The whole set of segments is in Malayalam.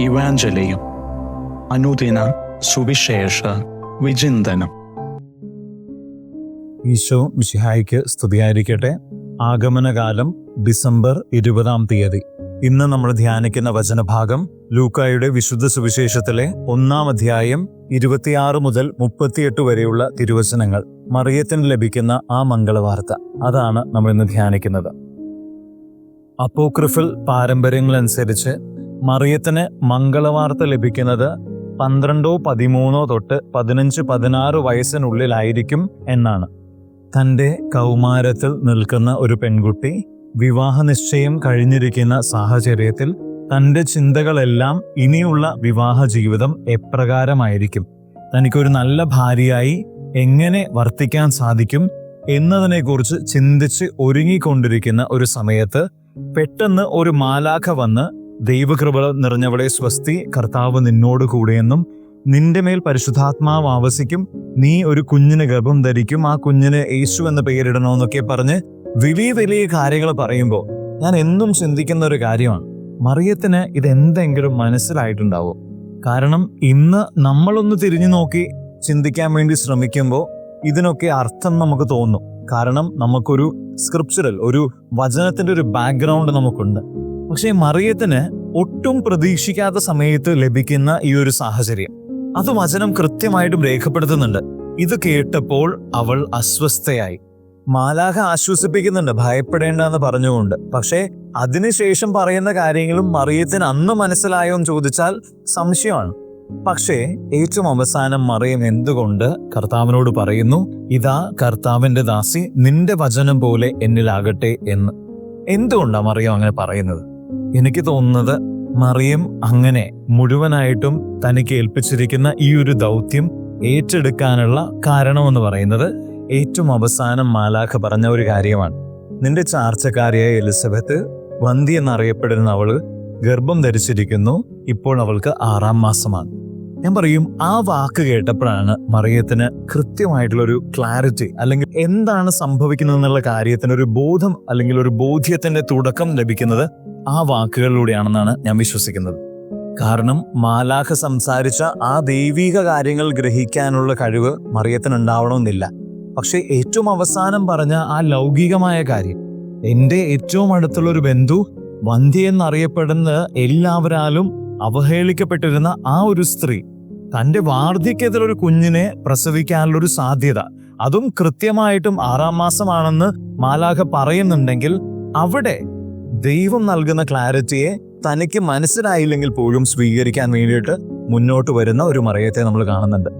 ഇവാഞ്ചലിയും അനുദിന സുവിശേഷ വിചിന്തനം. ഈശോ മിശിഹായ്ക്ക് സ്തുതിയായിരിക്കട്ടെ. ആഗമനകാലം ഡിസംബർ 20 ഇന്ന് നമ്മൾ ധ്യാനിക്കുന്ന വചനഭാഗം ലൂക്കായുടെ വിശുദ്ധ സുവിശേഷത്തിലെ 1-ാം അധ്യായം 26 മുതൽ 38 വരെയുള്ള തിരുവചനങ്ങൾ. മറിയത്തിന് ലഭിക്കുന്ന ആ മംഗളവാർത്ത, അതാണ് നമ്മൾ ഇന്ന് ധ്യാനിക്കുന്നത്. അപ്പോക്രിഫൽ പാരമ്പര്യങ്ങളനുസരിച്ച് മറിയത്തിന് മംഗളവാർത്ത ലഭിക്കുന്നത് 12, 13 തൊട്ട് 15, 16 വയസ്സിനുള്ളിലായിരിക്കും എന്നാണ്. തൻ്റെ കൗമാരത്തിൽ നിൽക്കുന്ന ഒരു പെൺകുട്ടി വിവാഹ നിശ്ചയം കഴിഞ്ഞിരിക്കുന്ന സാഹചര്യത്തിൽ തൻ്റെ ചിന്തകളെല്ലാം ഇനിയുള്ള വിവാഹ ജീവിതം എപ്രകാരമായിരിക്കും, തനിക്കൊരു നല്ല ഭാര്യയായി എങ്ങനെ വർത്തിക്കാൻ സാധിക്കും എന്നതിനെക്കുറിച്ച് ചിന്തിച്ച് ഒരുങ്ങിക്കൊണ്ടിരിക്കുന്ന ഒരു സമയത്ത് പെട്ടെന്ന് ഒരു മാലാഖ വന്ന്, ദൈവകൃപ നിറഞ്ഞവളെ സ്വസ്തി, കർത്താവ് നിന്നോട് കൂടെയെന്നും നിന്റെ മേൽ പരിശുദ്ധാത്മാവ് ആവസിക്കും, നീ ഒരു കുഞ്ഞിന് ഗർഭം ധരിക്കും, ആ കുഞ്ഞിന് യേശു എന്ന് പേരിടണമെന്നൊക്കെ പറഞ്ഞ് വലിയ വലിയ കാര്യങ്ങൾ പറയുമ്പോൾ ഞാൻ എന്നും ചിന്തിക്കുന്ന ഒരു കാര്യമാണ്, മറിയത്തിന് ഇതെന്തെങ്കിലും മനസ്സിലായിട്ടുണ്ടാവും? കാരണം ഇന്ന് നമ്മളൊന്ന് തിരിഞ്ഞു നോക്കി ചിന്തിക്കാൻ വേണ്ടി ശ്രമിക്കുമ്പോൾ ഇതിനൊക്കെ അർത്ഥം നമുക്ക് തോന്നും. കാരണം നമുക്കൊരു സ്ക്രിപ്ചറൽ, ഒരു വചനത്തിന്റെ ഒരു ബാക്ക്ഗ്രൗണ്ട് നമുക്കുണ്ട്. പക്ഷേ മറിയത്തിന് ഒട്ടും പ്രതീക്ഷിക്കാത്ത സമയത്ത് ലഭിക്കുന്ന ഈ ഒരു സാഹചര്യം, അത് വചനം കൃത്യമായിട്ടും രേഖപ്പെടുത്തുന്നുണ്ട്. ഇത് കേട്ടപ്പോൾ അവൾ അസ്വസ്ഥയായി. മാലാഖ ആശ്വസിപ്പിക്കുന്നുണ്ട്, ഭയപ്പെടേണ്ടെന്ന് പറഞ്ഞുകൊണ്ട്. പക്ഷേ അതിനുശേഷം പറയുന്ന കാര്യങ്ങളും മറിയത്തിന് അന്ന് മനസ്സിലായോ എന്ന് ചോദിച്ചാൽ സംശയമാണ്. പക്ഷേ ഏറ്റവും അവസാനം മറിയം എന്തുകൊണ്ട് കർത്താവിനോട് പറയുന്നു, ഇതാ കർത്താവിന്റെ ദാസി, നിന്റെ വചനം പോലെ എന്നിലാകട്ടെ എന്ന്. എന്തുകൊണ്ടാണ് മറിയം അങ്ങനെ പറയുന്നത്? എനിക്ക് തോന്നുന്നത് മറിയം അങ്ങനെ മുഴുവനായിട്ടും തനിക്ക് ഏൽപ്പിച്ചിരിക്കുന്ന ഈ ഒരു ദൗത്യം ഏറ്റെടുക്കാനുള്ള കാരണമെന്ന് പറയുന്നത് ഏറ്റവും അവസാനം മാലാഖ പറഞ്ഞ ഒരു കാര്യമാണ്. നിന്റെ ചാർച്ചക്കാരിയായ എലിസബത്ത്, വന്ധ്യ എന്നറിയപ്പെടുന്ന അവള് ഗർഭം ധരിച്ചിരിക്കുന്നു, ഇപ്പോൾ അവൾക്ക് 6-ാം മാസമാണ്. ഞാൻ പറയും, ആ വാക്ക് കേട്ടപ്പോഴാണ് മറിയത്തിന് കൃത്യമായിട്ടുള്ളൊരു ക്ലാരിറ്റി, അല്ലെങ്കിൽ എന്താണ് സംഭവിക്കുന്നത് എന്നുള്ള കാര്യത്തിന് ഒരു ബോധം, അല്ലെങ്കിൽ ഒരു ബോധ്യത്തിന്റെ തുടക്കം ലഭിക്കുന്നത് ആ വാക്കുകളിലൂടെയാണെന്നാണ് ഞാൻ വിശ്വസിക്കുന്നത്. കാരണം മാലാഖ സംസാരിച്ച ആ ദൈവിക കാര്യങ്ങൾ ഗ്രഹിക്കാനുള്ള കഴിവ് മറിയത്തിന് ഉണ്ടാവണമെന്നില്ല. പക്ഷെ ഏറ്റവും അവസാനം പറഞ്ഞ ആ ലൗകികമായ കാര്യം, എൻ്റെ ഏറ്റവും അടുത്തുള്ളൊരു ബന്ധു, വന്ധ്യ എന്നറിയപ്പെടുന്ന എല്ലാവരാലും അവഹേളിക്കപ്പെട്ടിരുന്ന ആ ഒരു സ്ത്രീ, തൻ്റെ വാർദ്ധക്യത്തിലൊരു കുഞ്ഞിനെ പ്രസവിക്കാനുള്ളൊരു സാധ്യത, അതും കൃത്യമായിട്ടും 6-ാം മാസമാണെന്ന് മാലാഖ പറയുന്നുണ്ടെങ്കിൽ, അവിടെ ദൈവം നൽകുന്ന ക്ലാരിറ്റിയെ തനിക്ക് മനസ്സിലായില്ലെങ്കിൽ പോലും സ്വീകരിക്കാൻ വേണ്ടിയിട്ട് മുന്നോട്ട് വരുന്ന ഒരു മറിയത്തെ നമ്മൾ കാണുന്നുണ്ട്.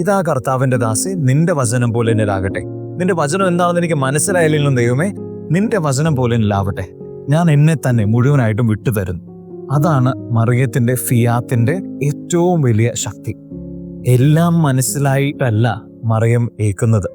ഇതാ കർത്താവിന്റെ ദാസി, നിന്റെ വചനം പോലെ എന്നിലാകട്ടെ. നിന്റെ വചനം എന്താണെന്ന് എനിക്ക് മനസ്സിലായില്ലെങ്കിലും ദൈവമേ, നിന്റെ വചനം പോലെ എന്നിലാവട്ടെ. ഞാൻ എന്നെ തന്നെ മുഴുവനായിട്ടും വിട്ടുതരുന്നു. അതാണ് മറിയത്തിന്റെ ഫിയാത്തിന്റെ ഏറ്റവും വലിയ ശക്തി. എല്ലാം മനസ്സിലായിട്ടല്ല മറിയം ഏൽക്കുന്നത്.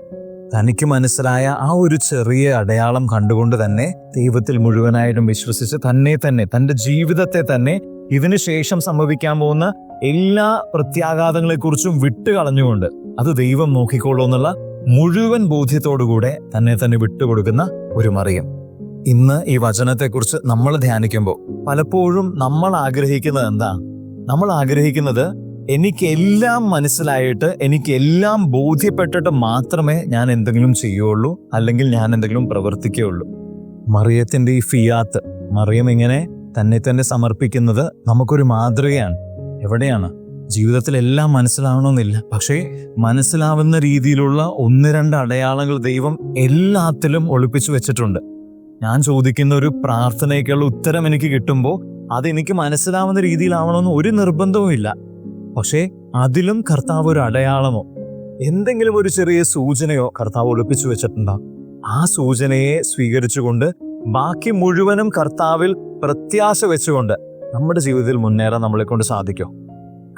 തനിക്ക് മനസ്സിലായ ആ ഒരു ചെറിയ അടയാളം കണ്ടുകൊണ്ട് തന്നെ ദൈവത്തിൽ മുഴുവനായിട്ടും വിശ്വസിച്ച് തന്നെ തൻ്റെ ജീവിതത്തെ തന്നെ ഇതിനു ശേഷം സംഭവിക്കാൻ പോകുന്ന എല്ലാ പ്രത്യാഘാതങ്ങളെക്കുറിച്ചും വിട്ടുകളഞ്ഞുകൊണ്ട് അത് ദൈവം നോക്കിക്കോളൂ എന്നുള്ള മുഴുവൻ ബോധ്യത്തോടുകൂടെ തന്നെ വിട്ടുകൊടുക്കുന്ന ഒരു മറിയം. ഇന്ന് ഈ വചനത്തെക്കുറിച്ച് നമ്മൾ ധ്യാനിക്കുമ്പോൾ പലപ്പോഴും നമ്മൾ ആഗ്രഹിക്കുന്നത് എന്താണ്? നമ്മൾ ആഗ്രഹിക്കുന്നത് എനിക്കെല്ലാം മനസ്സിലായിട്ട്, എനിക്കെല്ലാം ബോധ്യപ്പെട്ടിട്ട് മാത്രമേ ഞാൻ എന്തെങ്കിലും ചെയ്യുള്ളൂ, അല്ലെങ്കിൽ ഞാൻ എന്തെങ്കിലും പ്രവർത്തിക്കുകയുള്ളൂ. മറിയത്തിന്റെ ഈ ഫിയാത്ത്, മറിയം ഇങ്ങനെ തന്നെ സമർപ്പിക്കുന്നത് നമുക്കൊരു മാതൃകയാണ്. എവിടെയാണ്? ജീവിതത്തിൽ എല്ലാം മനസ്സിലാവണമെന്നില്ല, പക്ഷേ മനസ്സിലാവുന്ന രീതിയിലുള്ള 1-2 അടയാളങ്ങൾ ദൈവം എല്ലാത്തിലും ഒളിപ്പിച്ചു വെച്ചിട്ടുണ്ട്. ഞാൻ ചോദിക്കുന്ന ഒരു പ്രാർത്ഥനയ്ക്കുള്ള ഉത്തരം എനിക്ക് കിട്ടുമ്പോൾ അതെനിക്ക് മനസ്സിലാവുന്ന രീതിയിലാവണമെന്ന് ഒരു നിർബന്ധവും ഇല്ല. പക്ഷേ അതിലും കർത്താവ് ഒരു അടയാളമോ എന്തെങ്കിലും ഒരു ചെറിയ സൂചനയോ കർത്താവ് ഒളിപ്പിച്ചു വെച്ചിട്ടുണ്ടാകും. ആ സൂചനയെ സ്വീകരിച്ചുകൊണ്ട് ബാക്കി മുഴുവനും കർത്താവിൽ പ്രത്യാശ വെച്ചുകൊണ്ട് നമ്മുടെ ജീവിതത്തിൽ മുന്നേറാൻ നമ്മളെ കൊണ്ട് സാധിക്കും.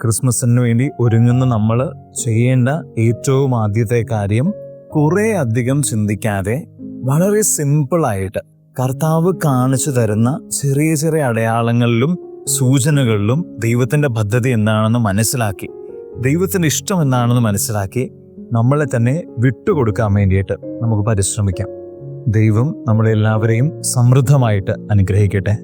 ക്രിസ്മസിന് വേണ്ടി ഒരുങ്ങുന്ന നമ്മൾ ചെയ്യേണ്ട ഏറ്റവും ആദ്യത്തെ കാര്യം, കുറെ അധികം ചിന്തിക്കാതെ വളരെ സിമ്പിളായിട്ട് കർത്താവ് കാണിച്ചു തരുന്ന ചെറിയ ചെറിയ അടയാളങ്ങളിലും സൂചനകളിലും ദൈവത്തിന്റെ പദ്ധതി എന്താണെന്ന് മനസ്സിലാക്കി, ദൈവത്തിന്റെ ഇഷ്ടം എന്താണെന്ന് മനസ്സിലാക്കി നമ്മളെ തന്നെ വിട്ടുകൊടുക്കാൻ വേണ്ടിയിട്ട് നമുക്ക് പരിശ്രമിക്കാം. ദൈവം നമ്മളെല്ലാവരെയും സമൃദ്ധമായിട്ട് അനുഗ്രഹിക്കട്ടെ.